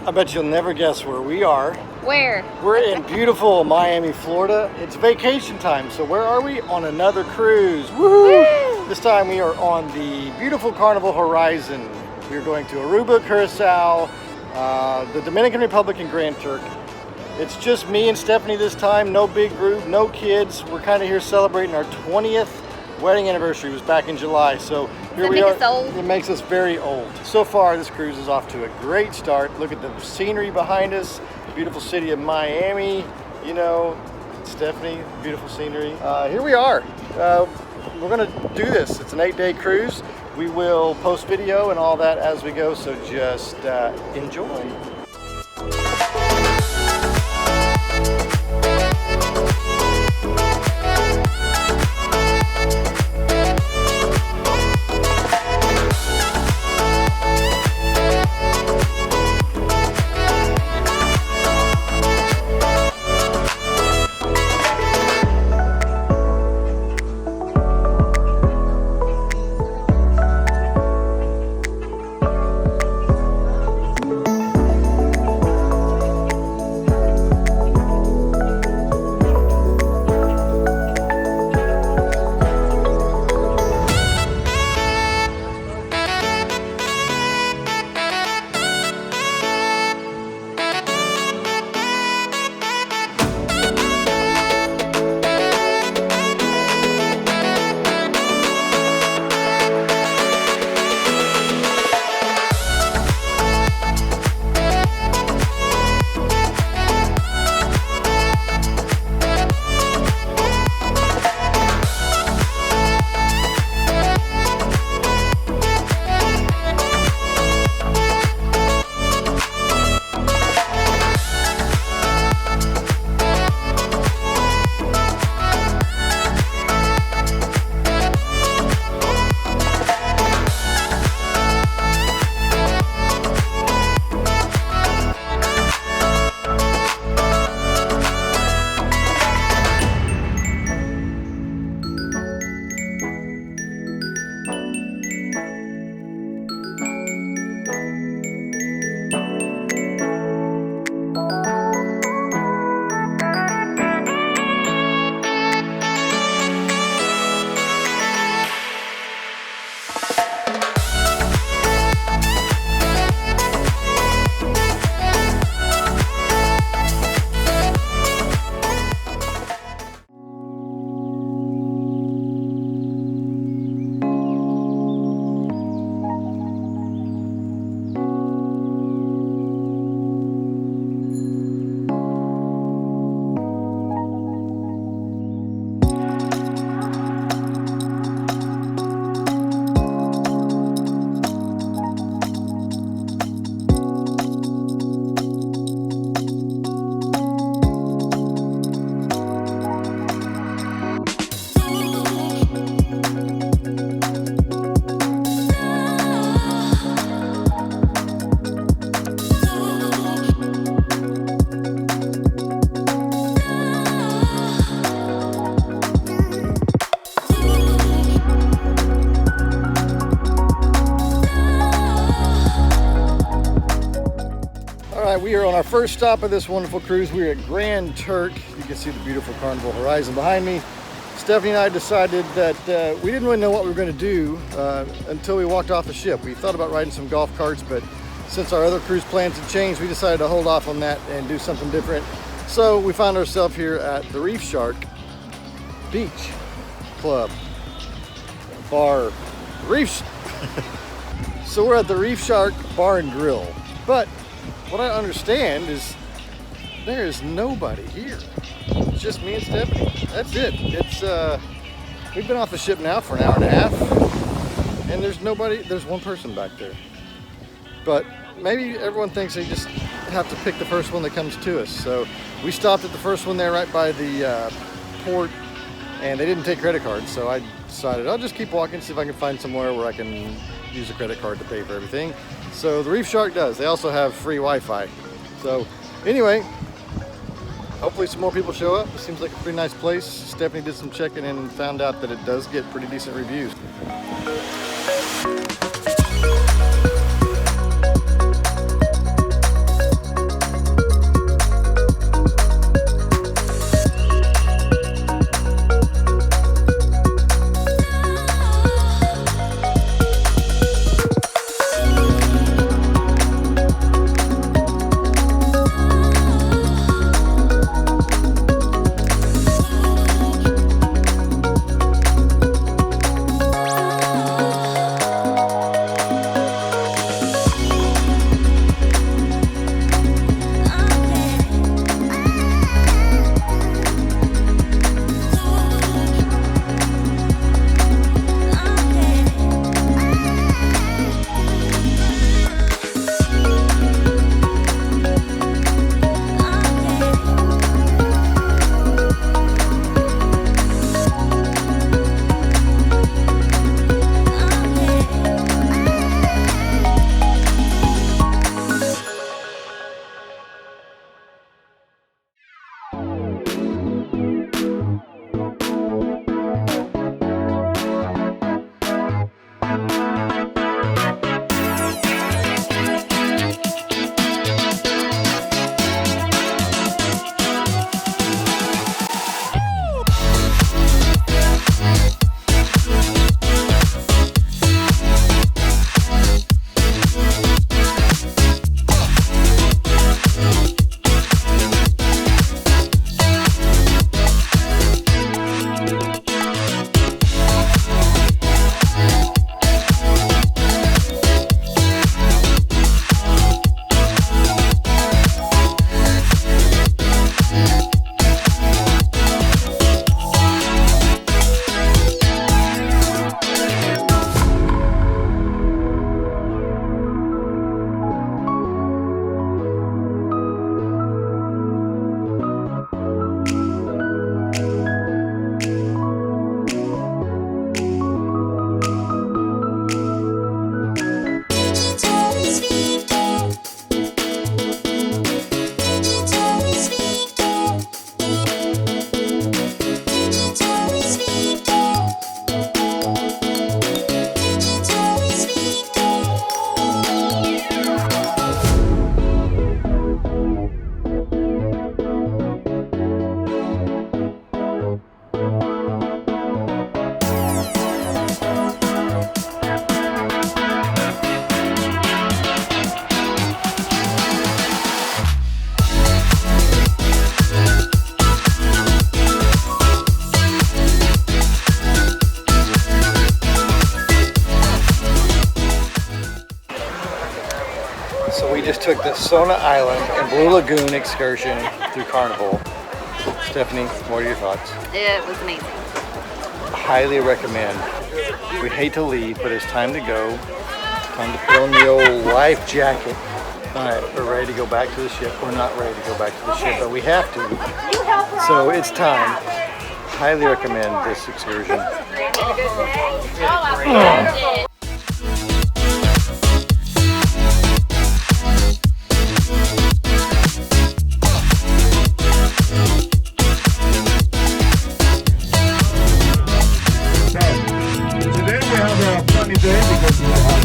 I bet you'll never guess where we are. Where? We're in beautiful Miami, Florida. It's vacation time, so where are we? On another cruise. Woohoo! Woo! This time we are on the beautiful Carnival Horizon. We're going to Aruba, Curacao, the Dominican Republic, and Grand Turk. It's just me and Stephanie this time, no big group, no kids. We're kind of here celebrating our 20th wedding anniversary. It was back in July, so here we are. It makes us very old. So far, this cruise is off to a great start. Look at the scenery behind us, the beautiful city of Miami. You know, Stephanie, beautiful scenery. Here we are. We're gonna do this. It's an 8-day cruise. We will post video and all that as we go, so just enjoy. We are on our first stop of this wonderful cruise. We're at Grand Turk. You can see the beautiful Carnival Horizon behind me. Stephanie and I decided that we didn't really know what we were going to do until we walked off the ship. We thought about riding some golf carts, but since our other cruise plans had changed, we decided to hold off on that and do something different. So we found ourselves here at the Reef Shark Beach Club Bar Reef. So we're at the Reef Shark Bar and Grill, but what I understand is there is nobody here. It's just me and Stephanie. That's it. We've been off the ship now for an hour and a half, and there's nobody. There's one person back there. But maybe everyone thinks they just have to pick the first one that comes to us. So we stopped at the first one there right by the port, and they didn't take credit cards. So I decided I'll just keep walking, see if I can find somewhere where I can use a credit card to pay for everything. So the Reef Shark does. They also have free Wi-Fi. So anyway, hopefully some more people show up. It seems like a pretty nice place. Stephanie did some checking and found out that it does get pretty decent reviews. just took the Sona Island and Blue Lagoon excursion through Carnival. Stephanie, what are your thoughts? It was amazing. Highly recommend. We hate to leave, but it's time to go. Time to put on the old life jacket. All right, we're ready to go back to the ship. We're not ready to go back to the ship, but we have to. So it's time. Highly recommend this excursion. Today we have a funny day because we have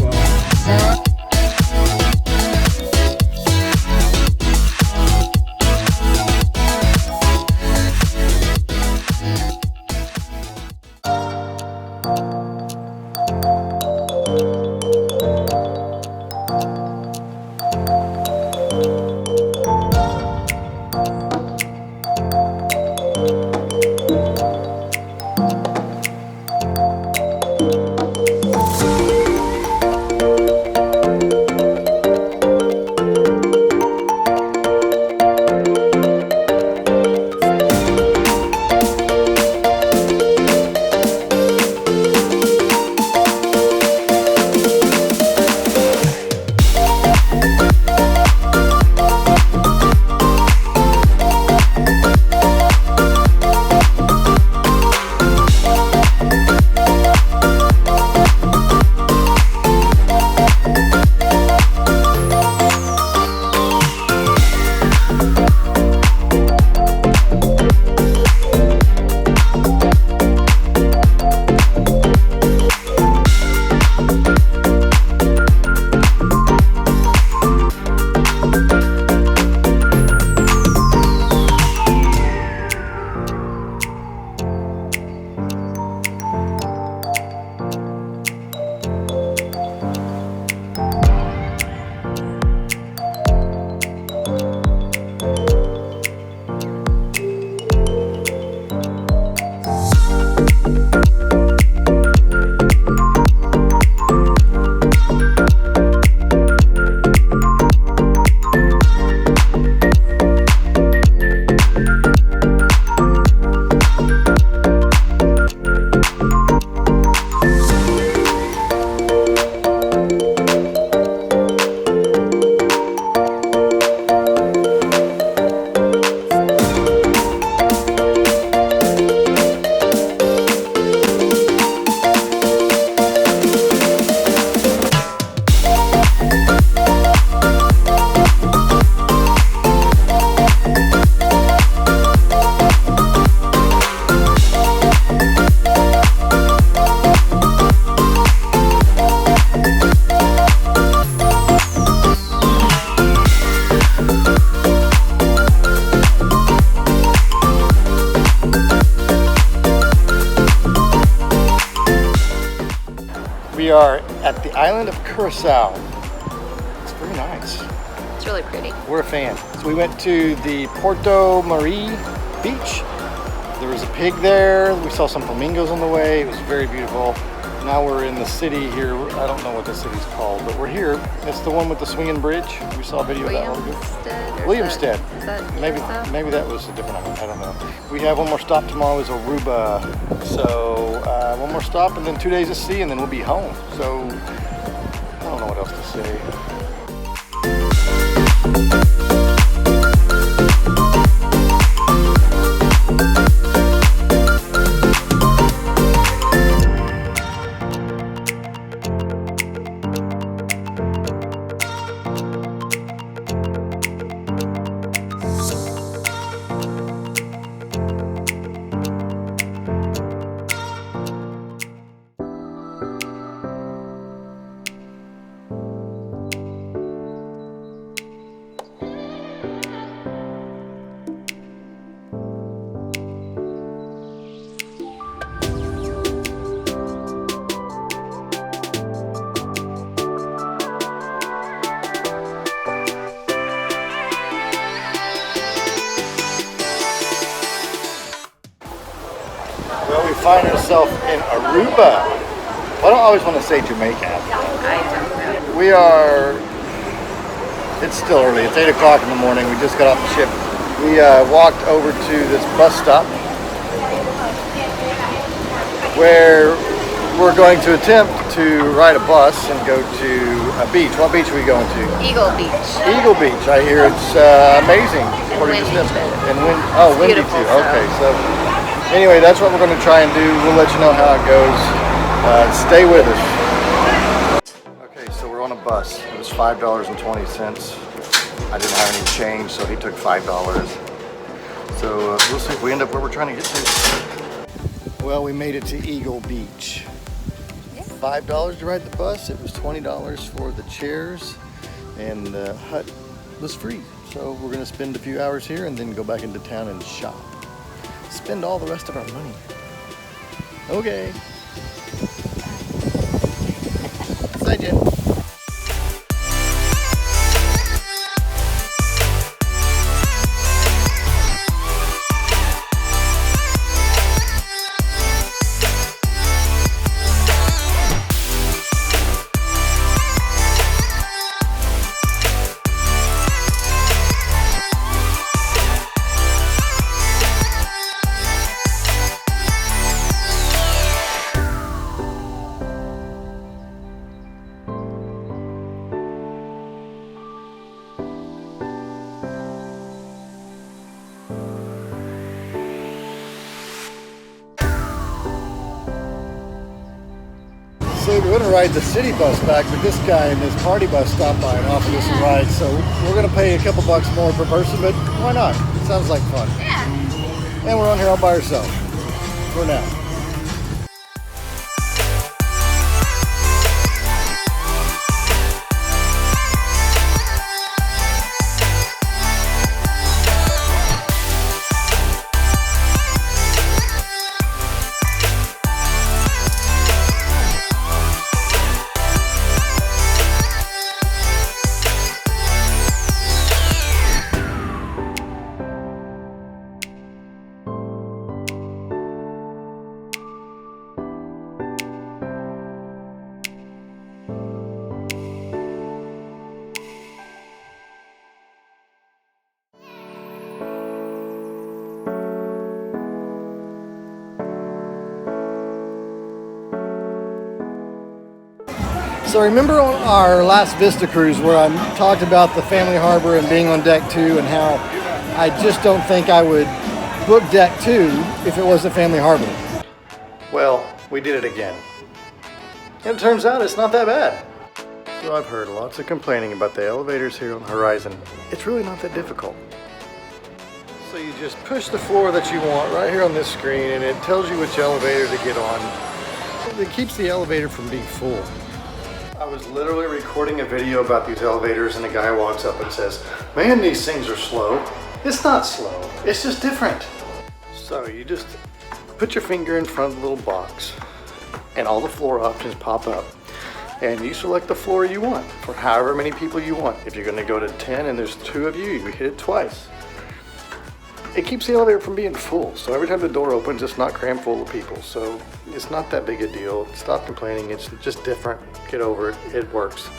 We are at the island of Curacao. It's very nice. It's really pretty. We're a fan. So we went to the Porto Marie beach. There was a pig there. We saw some flamingos on the way. It was very beautiful. Now we're in the city here. I don't know what the city's called, but we're here. It's the one with the swinging bridge. We saw a video of that one. Williamstead. Maybe that was a different one. I don't know. We have one more stop tomorrow is Aruba. So one more stop and then 2 days at sea and then we'll be home. So I don't know what else to say. Well, we find ourselves in Aruba. Well, I don't always want to say Jamaica. I don't know. We are It's still early. It's 8 o'clock in the morning. We just got off the ship. We walked over to this bus stop where we're going to attempt to ride a bus and go to a beach. What beach are we going to? Eagle Beach. Eagle Beach. I hear it's amazing. And windy too. Windy too. Beautiful, Okay, so anyway, that's what we're going to try and do. We'll let you know how it goes. Stay with us. Okay, so we're on a bus. It was $5.20. I didn't have any change, so he took $5. So we'll see if we end up where we're trying to get to. Well, we made it to Eagle Beach. $5 to ride the bus. It was $20 for the chairs, and the hut was free. So we're gonna spend a few hours here and then go back into town and shop. Spend all the rest of our money. Okay. Bye, Jen. So we're going to ride the city bus back, but this guy in this party bus stopped by and offered us a ride. So we're going to pay a couple bucks more per person, but why not? It sounds like fun. Yeah. And we're on here all by ourselves for now. So remember on our last Vista cruise where I talked about the family harbor and being on deck 2 and how I just don't think I would book deck 2 if it was a family harbor. Well, we did it again. And it turns out it's not that bad. So I've heard lots of complaining about the elevators here on Horizon. It's really not that difficult. So you just push the floor that you want right here on this screen and it tells you which elevator to get on. It keeps the elevator from being full. I was literally recording a video about these elevators and a guy walks up and says, "Man, these things are slow." It's not slow, it's just different. So you just put your finger in front of the little box and all the floor options pop up. And you select the floor you want for however many people you want. If you're gonna go to 10 and there's 2 of you, you hit it twice. It keeps the elevator from being full. So every time the door opens, it's not crammed full of people. So it's not that big a deal. Stop complaining, it's just different. Get over it, it works.